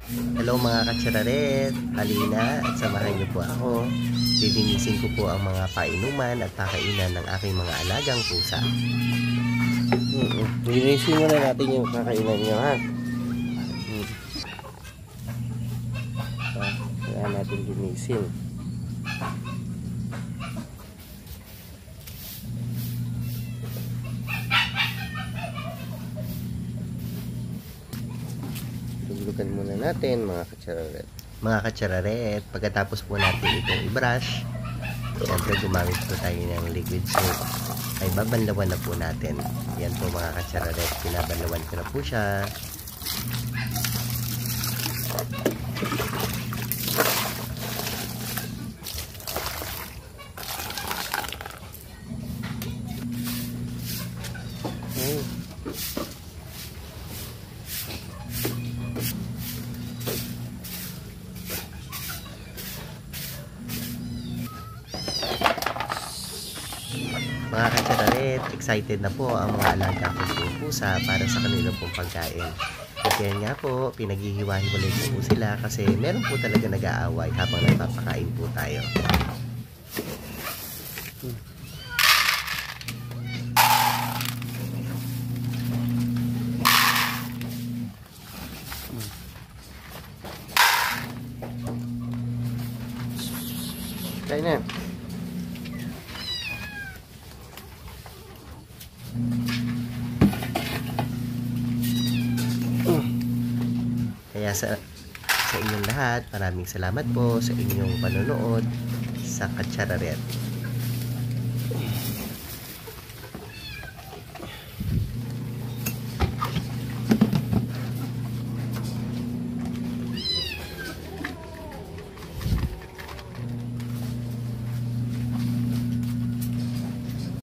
Hello mga katsararet, halina at samahan niyo po ako. Lilinisin ko po ang mga painuman at pakainan ng aking mga alagang pusa. Lilinisin muna natin yung kakainan niyo, ha. Kaya natin linisin. Tuglugan muna natin mga katsararet. Mga katsararet, pagkatapos po natin itong i-brush, siyempre gumamit po tayo ng liquid soap, ay babanlawan na po natin. Yan po mga katsararet, binabanlawan ko na po siya. Mga katsararet, excited na po ang mga alaga kong pusa para sa kanilang pong pagkain. Kaya nga po, pinaghihiwa-hiwalay po sila kasi meron po talaga nag-aaway habang nagpapakain po tayo. Kain na. Kaya sa inyong lahat, maraming salamat po sa inyong panonood sa Katsararet.